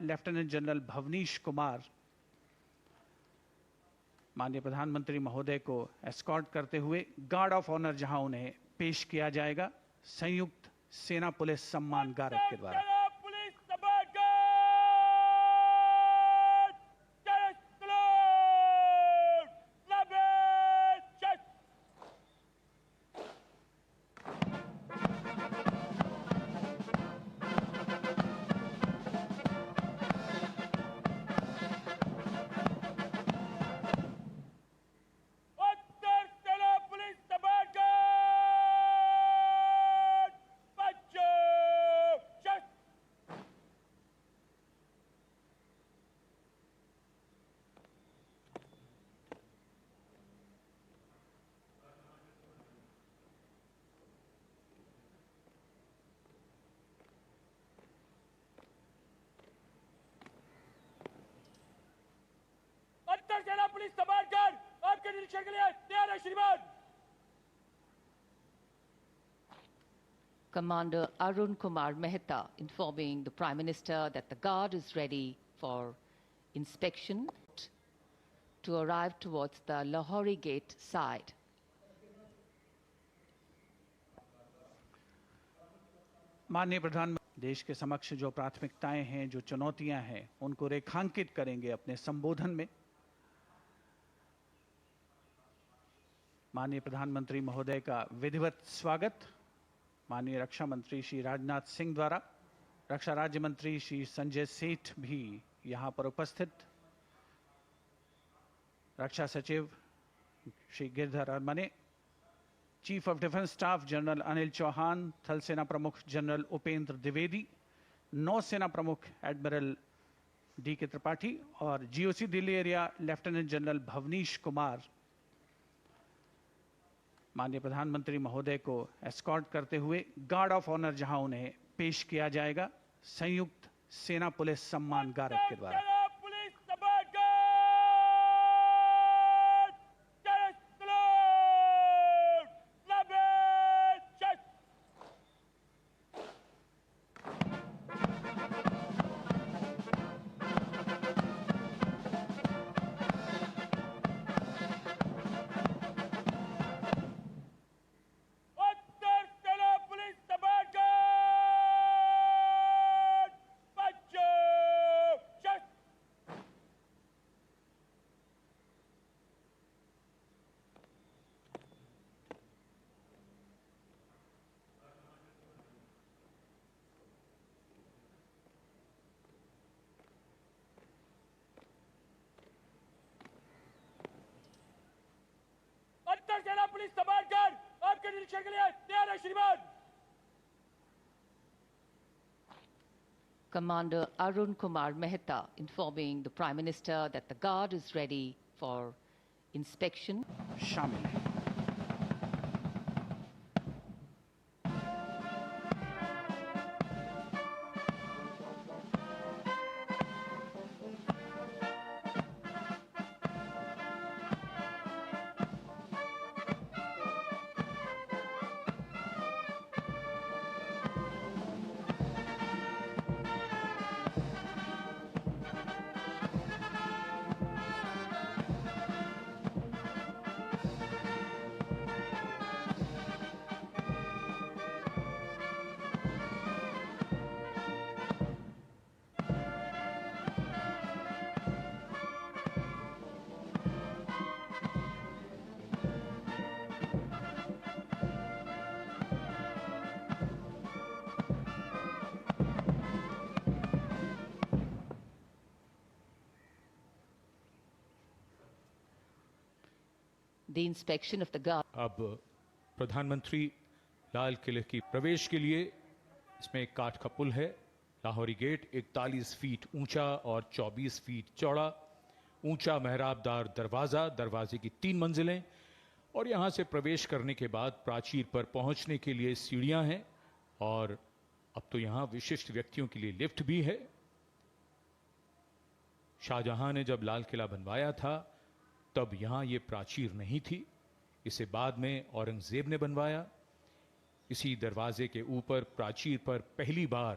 Lieutenant general Bhavnish Kumar माननीय प्रधानमंत्री महोदय को एस्कॉर्ट करते हुए गार्ड ऑफ ऑनर जहां उन्हें पेश किया जाएगा संयुक्त सेना पुलिस सम्मान गारद के द्वारा। सेना पुलिस समानकर आपके निरीक्षण के लिए तैयार है श्रीमान। Commander Arun Kumar Mehta informing the Prime Minister that the Guard is ready for inspection to arrive towards the Lahori Gate side. माननीय प्रधानमंत्री देश के समक्ष जो प्राथमिकताएं हैं, जो चुनौतियां हैं, उनको रेखांकित करेंगे अपने संबोधन में। माननीय प्रधानमंत्री महोदय का विधिवत स्वागत माननीय रक्षा मंत्री श्री राजनाथ सिंह द्वारा, रक्षा राज्य मंत्री श्री संजय सेठ भी यहां पर उपस्थित, रक्षा सचिव Shri Giridhar Aramane, chief of defence staff general Anil Chauhan, थल सेना प्रमुख जनरल उपेंद्र द्विवेदी, नौसेना प्रमुख एडमिरल डी के त्रिपाठी और GOC Delhi area lieutenant general Bhavnish Kumar माननीय प्रधानमंत्री महोदय को एस्कॉर्ट करते हुए गार्ड ऑफ ऑनर जहां उन्हें पेश किया जाएगा संयुक्त सेना पुलिस सम्मान गारद के द्वारा। सेना पुलिस समानकर आपके निरीक्षण के लिए तैयार है श्रीमान। Commander Arun Kumar Mehta informing the Prime Minister that the Guard is ready for inspection. शामिल है। The inspection of the Guard. अब प्रधानमंत्री लाल किले की प्रवेश के लिए इसमें एक काठ का पुल है। लाहौरी गेट 41 फीट ऊंचा और 24 फीट चौड़ा, ऊंचा मेहराबदार दरवाज़ा, दरवाजे की 3 मंजिलें और यहाँ से प्रवेश करने के बाद प्राचीर पर पहुँचने के लिए सीढ़ियाँ हैं और अब तो यहाँ विशिष्ट व्यक्तियों के लिए लिफ्ट भी है। शाहजहां ने जब लाल किला बनवाया था तब यहाँ ये प्राचीर नहीं थी, इसे बाद में औरंगजेब ने बनवाया। इसी दरवाजे के ऊपर प्राचीर पर पहली बार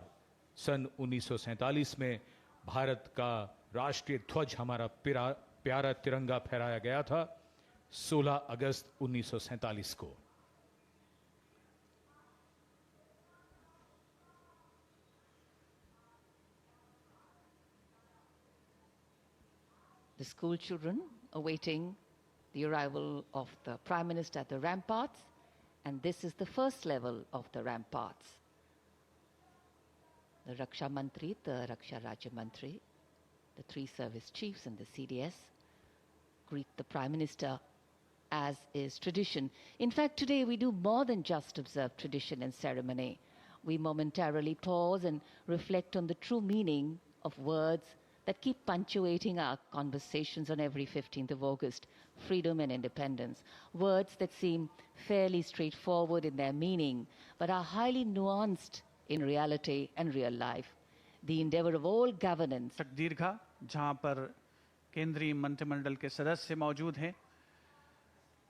सन 1947 में भारत का राष्ट्रीय ध्वज, हमारा प्यारा तिरंगा फहराया गया था 16 अगस्त 1947 को। The school children awaiting the arrival of the Prime Minister at the ramparts, and this is the first level of the ramparts. The Raksha Mantri, the Raksha Rajya Mantri, the three service chiefs and the CDS greet the Prime Minister as is tradition. In fact, today we do more than just observe tradition and ceremony. We momentarily pause and reflect on the true meaning of words that keep punctuating our conversations on every 15th of August: freedom and independence. Words that seem fairly straightforward in their meaning, but are highly nuanced in reality and real life. The endeavor of all governance. दीर्घा, जहां पर केंद्रीय मंत्रिमंडल के सदस्य मौजूद हैं,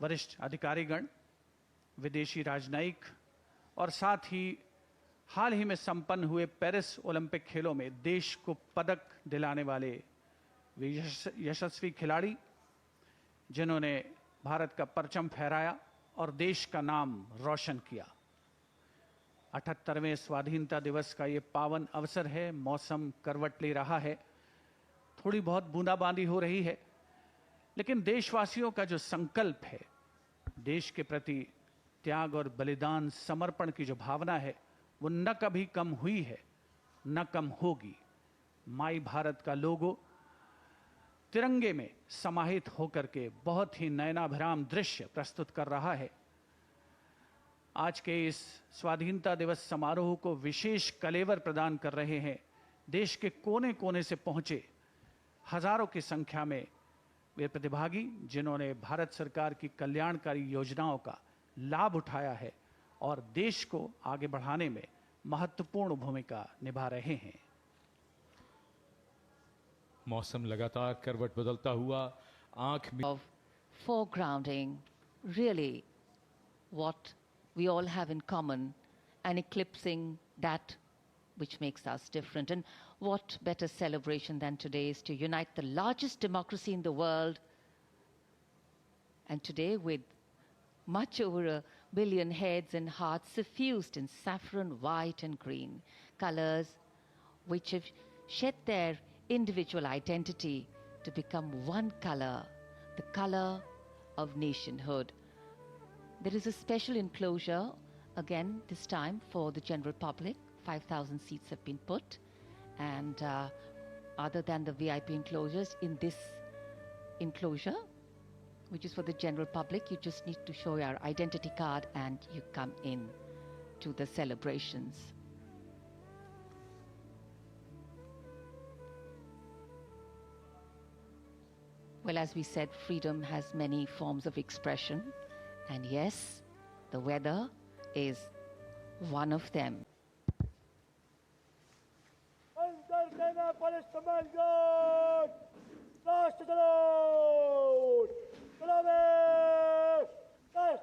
वरिष्ठ अधिकारीगण, विदेशी राजनयिक और साथ ही हाल ही में संपन्न हुए पेरिस ओलंपिक खेलों में देश को पदक दिलाने वाले वे यशस्वी खिलाड़ी, जिन्होंने भारत का परचम फहराया और देश का नाम रोशन किया। 78वें स्वाधीनता दिवस का ये पावन अवसर है। मौसम करवट ले रहा है, थोड़ी बहुत बूंदाबांदी हो रही है, लेकिन देशवासियों का जो संकल्प है, देश के प्रति त्याग और बलिदान, समर्पण की जो भावना है, वो न कभी कम हुई है, न कम होगी। माई भारत का लोगो तिरंगे में समाहित होकर के बहुत ही नयनाभिराम दृश्य प्रस्तुत कर रहा है। आज के इस स्वाधीनता दिवस समारोह को विशेष कलेवर प्रदान कर रहे हैं देश के कोने कोने से पहुंचे हजारों की संख्या में वे प्रतिभागी, जिन्होंने भारत सरकार की कल्याणकारी योजनाओं का लाभ उठाया है और देश को आगे बढ़ाने में महत्वपूर्ण भूमिका निभा रहे हैं। मौसम लगातार करवट बदलता हुआ आंख में Of foregrounding really what we all have in common and eclipsing that which makes us different. And what better celebration than today is to unite the largest democracy in the world, and today with much over 1 billion heads and hearts suffused in saffron, white and green, colors which have shed their individual identity to become one color, the color of nationhood. There is a special enclosure, again this time for the general public. 5,000 seats have been put, and other than the VIP enclosures, in this enclosure, which is for the general public, you just need to show your identity card and you come in to the celebrations. Well, as we said, freedom has many forms of expression, and yes, the weather is one of them. Entertainer Police Command, Last Salute! Salome! Yes!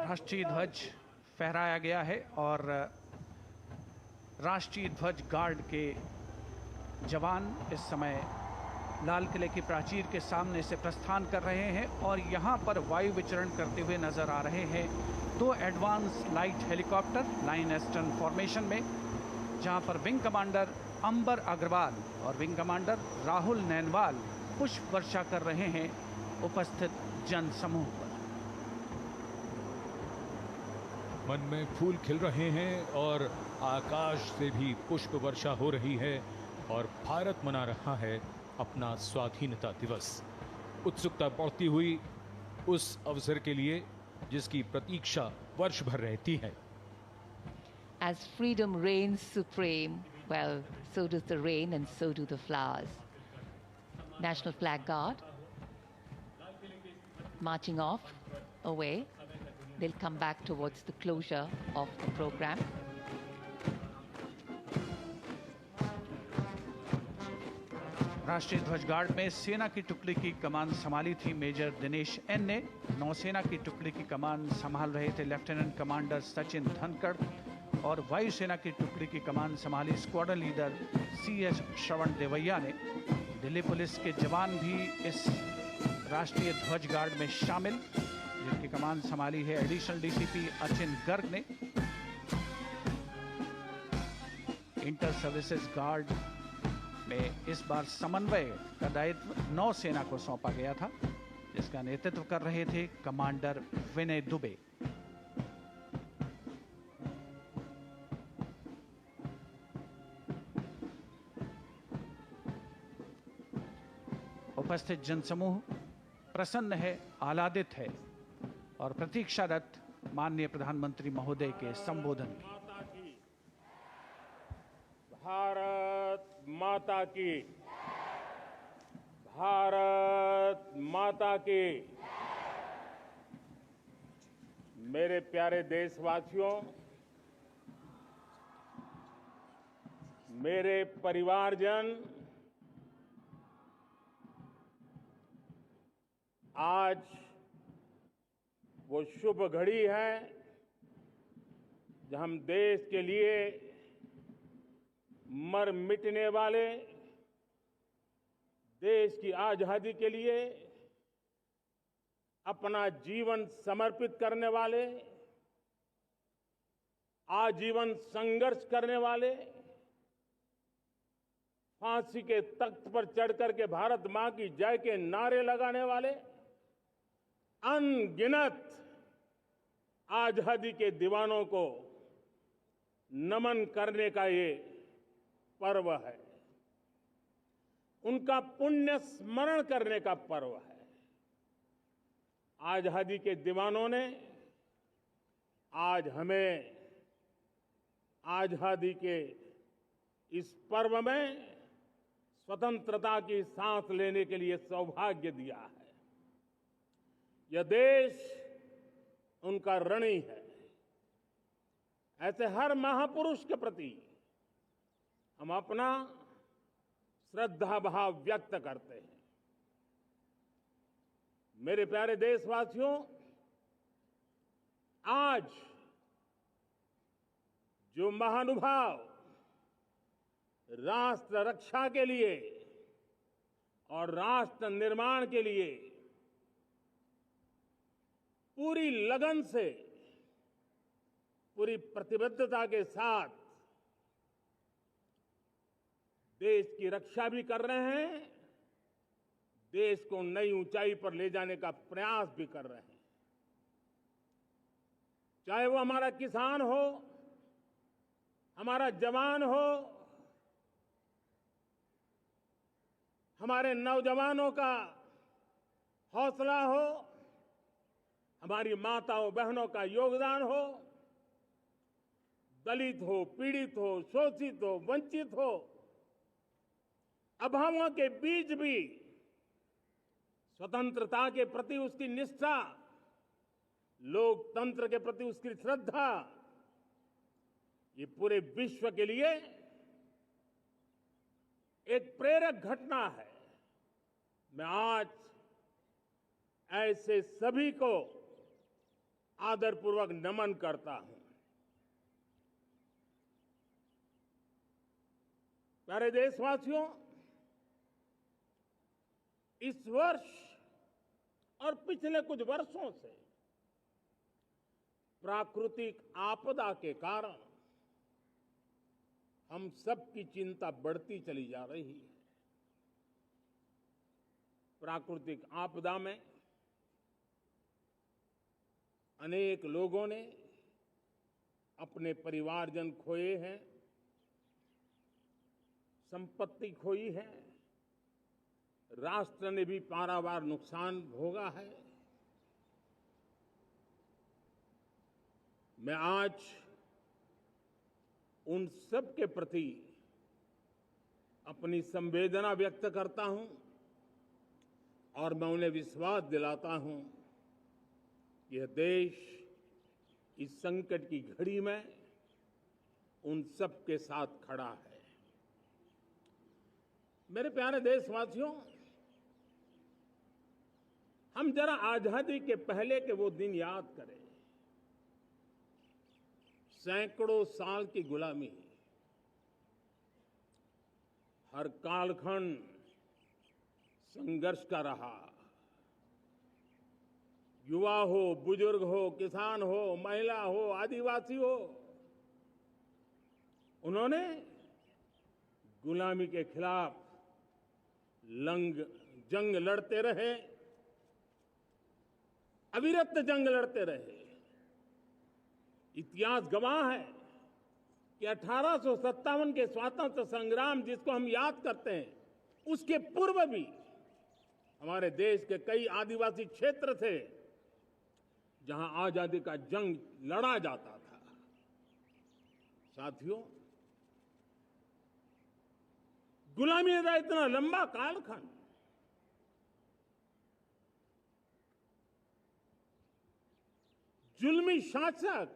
राष्ट्रीय ध्वज फहराया गया है और राष्ट्रीय ध्वज guard के जवान इस समय लाल किले की प्राचीर के सामने से प्रस्थान कर रहे हैं और यहाँ पर वायु विचरण करते हुए नजर आ रहे हैं 2 advance light helicopter line astern formation में, जहाँ पर विंग कमांडर अंबर अग्रवाल और विंग कमांडर राहुल नैनवाल पुष्प वर्षा कर रहे हैं उपस्थित जन समूह पर। मन में फूल खिल रहे हैं और आकाश से भी पुष्प वर्षा हो रही है और भारत मना रहा है अपना स्वाधीनता दिवस। उत्सुकता बढ़ती हुई उस अवसर के लिए जिसकी प्रतीक्षा वर्ष भर रहती है। As freedom reigns supreme, well, so does the rain and so do the flowers. National Flag Guard marching off away. They'll come back towards the closure of the program. राष्ट्रीय ध्वज गार्ड में सेना की टुकड़ी की कमान संभाली थी मेजर दिनेश एन ने। नौसेना की टुकड़ी की कमान संभाल रहे थे लेफ्टिनेंट कमांडर सचिन धनखड़ और वायुसेना की टुकड़ी की कमान संभाली स्क्वाड्रन लीडर CH श्रवण देवैया ने। दिल्ली पुलिस के जवान भी इस राष्ट्रीय ध्वज गार्ड में शामिल, जिनकी कमान संभाली है एडिशनल DCP अचिन गर्ग ने। इंटर सर्विसेज गार्ड में इस बार समन्वय का दायित्व नौसेना को सौंपा गया था, जिसका नेतृत्व कर रहे थे कमांडर विनय दुबे। उपस्थित जनसमूह प्रसन्न है, आह्लादित है और प्रतीक्षारत माननीय प्रधानमंत्री महोदय के संबोधन की। भारत माता की, भारत माता की। मेरे प्यारे देशवासियों, मेरे परिवारजन, आज वो शुभ घड़ी है जब हम देश के लिए मर मिटने वाले, देश की आजादी के लिए अपना जीवन समर्पित करने वाले, आजीवन संघर्ष करने वाले, फांसी के तख्त पर चढ़कर के भारत मां की जय के नारे लगाने वाले अनगिनत आजादी के दीवानों को नमन करने का ये पर्व है, उनका पुण्य स्मरण करने का पर्व है। आजादी के दीवानों ने आज हमें आजादी के इस पर्व में स्वतंत्रता की सांस लेने के लिए सौभाग्य दिया है। यह देश उनका ऋणी है। ऐसे हर महापुरुष के प्रति हम अपना श्रद्धा भाव व्यक्त करते हैं। मेरे प्यारे देशवासियों, आज जो महानुभाव राष्ट्र रक्षा के लिए और राष्ट्र निर्माण के लिए पूरी लगन से, पूरी प्रतिबद्धता के साथ देश की रक्षा भी कर रहे हैं, देश को नई ऊंचाई पर ले जाने का प्रयास भी कर रहे हैं। चाहे वो हमारा किसान हो, हमारा जवान हो, हमारे नौजवानों का हौसला हो, हमारी माताओं बहनों का योगदान हो, दलित हो, पीड़ित हो, शोषित हो, वंचित हो, अभावों के बीच भी स्वतंत्रता के प्रति उसकी निष्ठा, लोकतंत्र के प्रति उसकी श्रद्धा, ये पूरे विश्व के लिए एक प्रेरक घटना है। मैं आज ऐसे सभी को आदरपूर्वक नमन करता हूं। प्यारे देशवासियों, इस वर्ष और पिछले कुछ वर्षों से प्राकृतिक आपदा के कारण हम सबकी चिंता बढ़ती चली जा रही है। प्राकृतिक आपदा में अनेक लोगों ने अपने परिवारजन खोए हैं, संपत्ति खोई है, राष्ट्र ने भी पारावार नुकसान भोगा है। मैं आज उन सब के प्रति अपनी संवेदना व्यक्त करता हूं और मैं उन्हें विश्वास दिलाता हूं कि यह देश इस संकट की घड़ी में उन सब के साथ खड़ा है। मेरे प्यारे देशवासियों, हम जरा आजादी के पहले के वो दिन याद करें। सैकड़ों साल की गुलामी, हर कालखंड संघर्ष का रहा। युवा हो, बुजुर्ग हो, किसान हो, महिला हो, आदिवासी हो, उन्होंने गुलामी के खिलाफ जंग लड़ते रहे, अविरत जंग लड़ते रहे। इतिहास गवाह है कि 1857 के स्वतंत्रता संग्राम जिसको हम याद करते हैं, उसके पूर्व भी हमारे देश के कई आदिवासी क्षेत्र थे जहां आजादी का जंग लड़ा जाता था। साथियों, गुलामी का इतना लंबा कालखंड, जुल्मी शासक,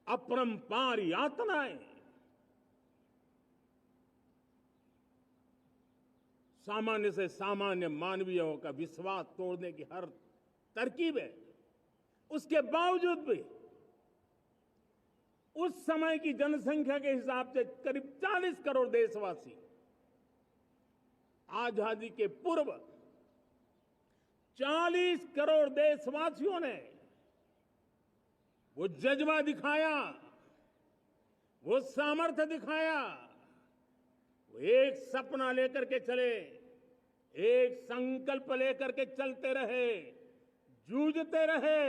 अपरंपार यातनाएं, सामान्य से सामान्य मानवीयों का विश्वास तोड़ने की हर तरकीब है। उसके बावजूद भी उस समय की जनसंख्या के हिसाब से करीब 40 करोड़ देशवासी आजादी के पूर्व 40 करोड़ देशवासियों ने वो जज्बा दिखाया, वो सामर्थ्य दिखाया, वो एक सपना लेकर के चले, एक संकल्प लेकर के चलते रहे, जूझते रहे।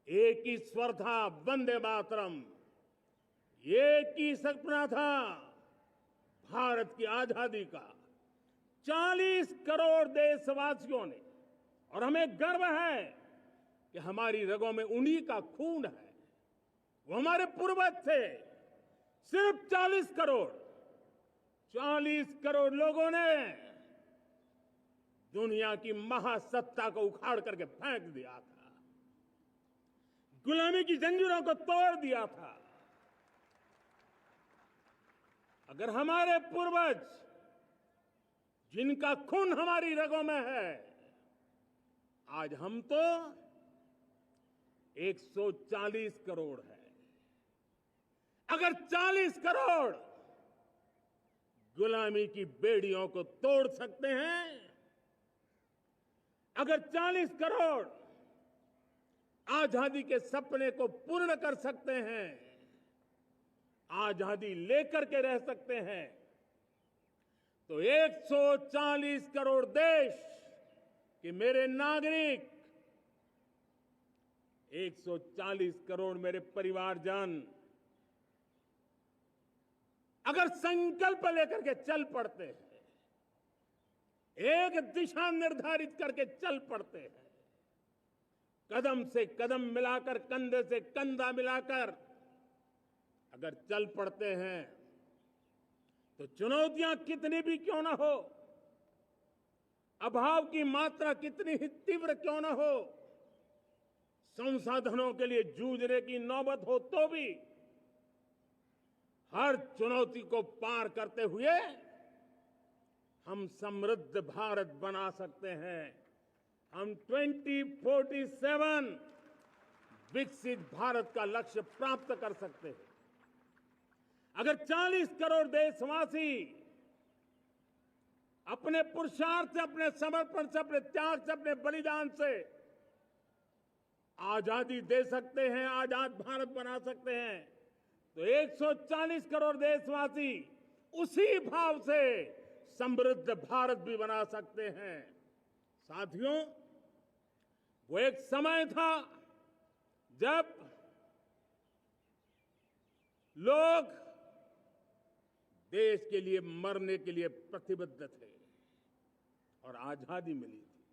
एक ही स्वर था, वंदे मातरम। एक ही सपना था, भारत की आजादी का। 40 करोड़ देशवासियों ने, और हमें गर्व है कि हमारी रगों में उन्हीं का खून है। वो हमारे पूर्वज थे। सिर्फ 40 करोड़ लोगों ने दुनिया की महासत्ता को उखाड़ करके फेंक दिया था, गुलामी की जंजीरों को तोड़ दिया था। अगर हमारे पूर्वज, जिनका खून हमारी रगों में है, आज हम तो 140 करोड़ है। अगर 40 करोड़ गुलामी की बेड़ियों को तोड़ सकते हैं, अगर 40 करोड़ आजादी के सपने को पूर्ण कर सकते हैं, आजादी लेकर के रह सकते हैं, तो 140 करोड़ देश के मेरे नागरिक, 140 करोड़ मेरे परिवारजन अगर संकल्प लेकर के चल पड़ते हैं, एक दिशा निर्धारित करके चल पड़ते हैं, कदम से कदम मिलाकर, कंधे से कंधा मिलाकर अगर चल पड़ते हैं, तो चुनौतियां कितनी भी क्यों ना हो, अभाव की मात्रा कितनी ही तीव्र क्यों ना हो, संसाधनों के लिए जूझने की नौबत हो तो भी हर चुनौती को पार करते हुए हम समृद्ध भारत बना सकते हैं। हम 2047 विकसित भारत का लक्ष्य प्राप्त कर सकते हैं। अगर 40 करोड़ देशवासी अपने पुरुषार्थ से, अपने समर्पण से, अपने त्याग से, अपने बलिदान से आजादी दे सकते हैं, आजाद भारत बना सकते हैं, तो 140 करोड़ देशवासी उसी भाव से समृद्ध भारत भी बना सकते हैं। साथियों, वो एक समय था जब लोग देश के लिए मरने के लिए प्रतिबद्ध थे और आजादी मिली थी।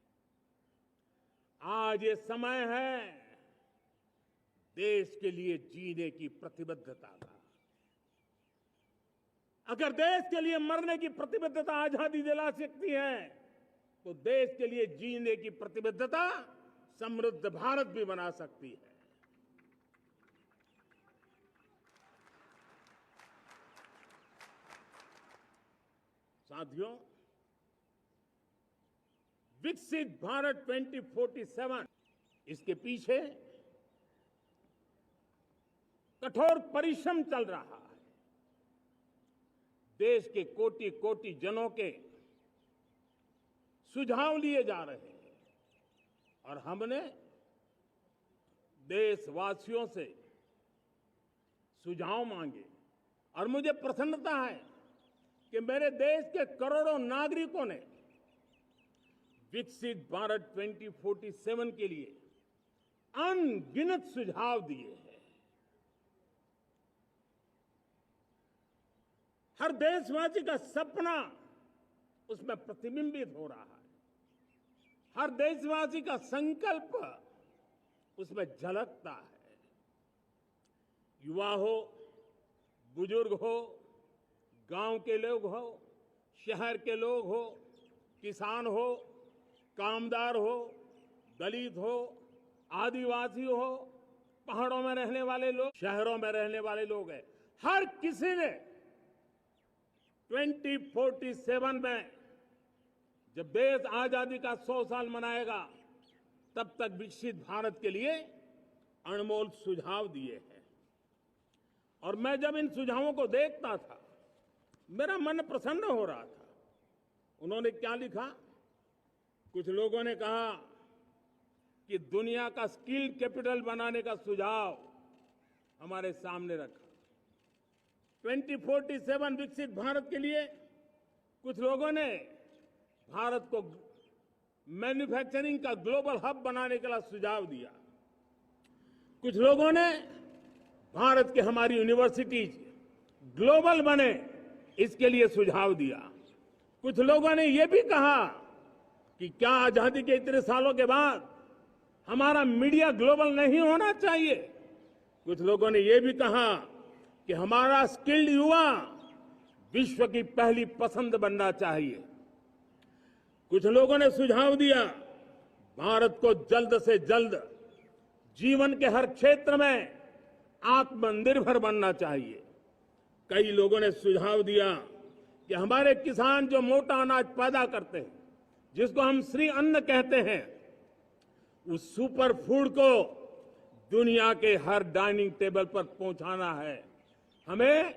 आज ये समय है देश के लिए जीने की प्रतिबद्धता का। अगर देश के लिए मरने की प्रतिबद्धता आजादी दिला सकती है, तो देश के लिए जीने की प्रतिबद्धता समृद्ध भारत भी बना सकती है। साथियों, विकसित भारत 2047, इसके पीछे कठोर परिश्रम चल रहा है। देश के कोटि कोटि जनों के सुझाव लिए जा रहे हैं और हमने देशवासियों से सुझाव मांगे और मुझे प्रसन्नता है कि मेरे देश के करोड़ों नागरिकों ने विकसित भारत 2047 के लिए अनगिनत सुझाव दिए हैं। हर देशवासी का सपना उसमें प्रतिबिंबित हो रहा है, हर देशवासी का संकल्प उसमें झलकता है। युवा हो, बुजुर्ग हो, गांव के लोग हो, शहर के लोग हो, किसान हो, कामदार हो, दलित हो, आदिवासी हो, पहाड़ों में रहने वाले लोग, शहरों में रहने वाले लोग हैं, हर किसी ने 2047 में जब देश आजादी का 100 साल मनाएगा, तब तक विकसित भारत के लिए अनमोल सुझाव दिए हैं। और मैं जब इन सुझावों को देखता था, मेरा मन प्रसन्न हो रहा था। उन्होंने क्या लिखा? कुछ लोगों ने कहा कि दुनिया का स्किल कैपिटल बनाने का सुझाव हमारे सामने रखा। 2047 विकसित भारत के लिए कुछ लोगों ने भारत को मैन्युफैक्चरिंग का ग्लोबल हब बनाने का सुझाव दिया। कुछ लोगों ने भारत के हमारी यूनिवर्सिटीज ग्लोबल बने, इसके लिए सुझाव दिया। कुछ लोगों ने यह भी कहा कि क्या आजादी के इतने सालों के बाद हमारा मीडिया ग्लोबल नहीं होना चाहिए। कुछ लोगों ने यह भी कहा कि हमारा स्किल्ड युवा विश्व की पहली पसंद बनना चाहिए। कुछ लोगों ने सुझाव दिया भारत को जल्द से जल्द जीवन के हर क्षेत्र में आत्मनिर्भर बनना चाहिए। कई लोगों ने सुझाव दिया कि हमारे किसान जो मोटा अनाज पैदा करते हैं, जिसको हम श्री अन्न कहते हैं, उस सुपर फूड को दुनिया के हर डाइनिंग टेबल पर पहुंचाना है। हमें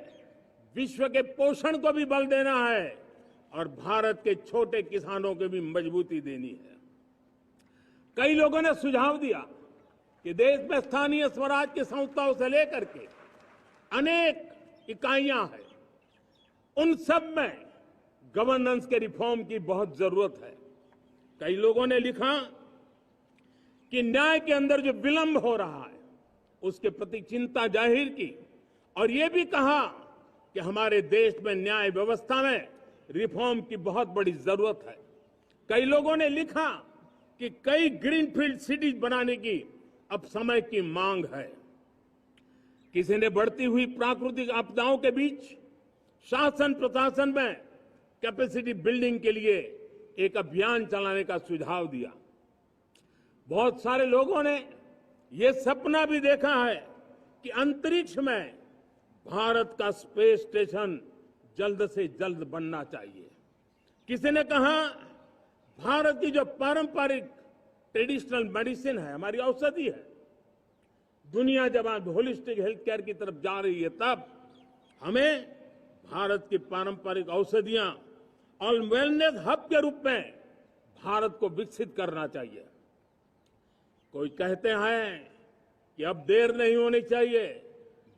विश्व के पोषण को भी बल देना है और भारत के छोटे किसानों को भी मजबूती देनी है। कई लोगों ने सुझाव दिया कि देश में स्थानीय स्वराज की संस्थाओं से लेकर के अनेक इकाइयां हैं, उन सब में गवर्नेंस के रिफॉर्म की बहुत जरूरत है। कई लोगों ने लिखा कि न्याय के अंदर जो विलंब हो रहा है, उसके प्रति चिंता जाहिर की और ये भी कहा कि हमारे देश में न्याय व्यवस्था में रिफॉर्म की बहुत बड़ी जरूरत है। कई लोगों ने लिखा कि कई ग्रीनफील्ड सिटीज बनाने की अब समय की मांग है। किसी ने बढ़ती हुई प्राकृतिक आपदाओं के बीच शासन प्रशासन में कैपेसिटी बिल्डिंग के लिए एक अभियान चलाने का सुझाव दिया। बहुत सारे लोगों ने यह सपना भी देखा है कि अंतरिक्ष में भारत का स्पेस स्टेशन जल्द से जल्द बनना चाहिए। किसी ने कहा भारत की जो पारंपरिक ट्रेडिशनल मेडिसिन है, हमारी औषधि है, दुनिया जब आज होलिस्टिक हेल्थ केयर की तरफ जा रही है, तब हमें भारत की पारंपरिक औषधियां और वेलनेस हब के रूप में भारत को विकसित करना चाहिए। कोई कहते हैं कि अब देर नहीं होनी चाहिए,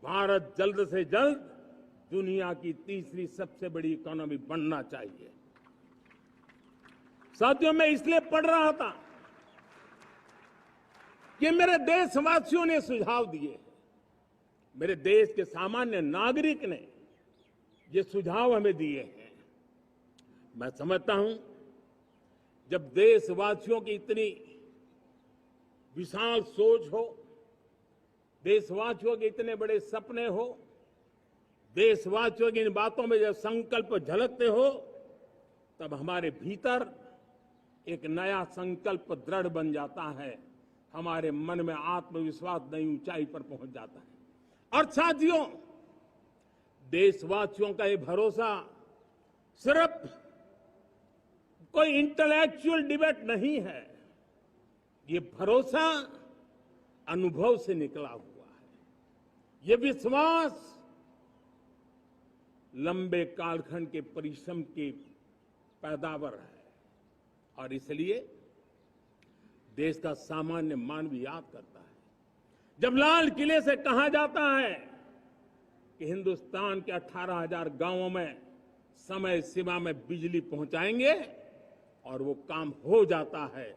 भारत जल्द से जल्द दुनिया की तीसरी सबसे बड़ी इकोनॉमी बनना चाहिए। साथियों, मैं इसलिए पढ़ रहा था कि मेरे देशवासियों ने सुझाव दिए, मेरे देश के सामान्य नागरिक ने ये सुझाव हमें दिए हैं। मैं समझता हूं, जब देशवासियों की इतनी विशाल सोच हो, देशवासियों के इतने बड़े सपने हो, देशवासियों की इन बातों में जब संकल्प झलकते हो, तब हमारे भीतर एक नया संकल्प दृढ़ बन जाता है, हमारे मन में आत्मविश्वास नई ऊंचाई पर पहुंच जाता है। और साथियों, देशवासियों का ये भरोसा सिर्फ कोई इंटेलेक्चुअल डिबेट नहीं है, ये भरोसा अनुभव से निकला हुआ है। ये विश्वास लंबे कालखंड के परिश्रम की पैदावार है। और इसलिए देश का सामान्य मानव याद करता है, जब लाल किले से कहा जाता है कि हिंदुस्तान के 18,000 गांवों में समय सीमा में बिजली पहुंचाएंगे, और वो काम हो जाता है,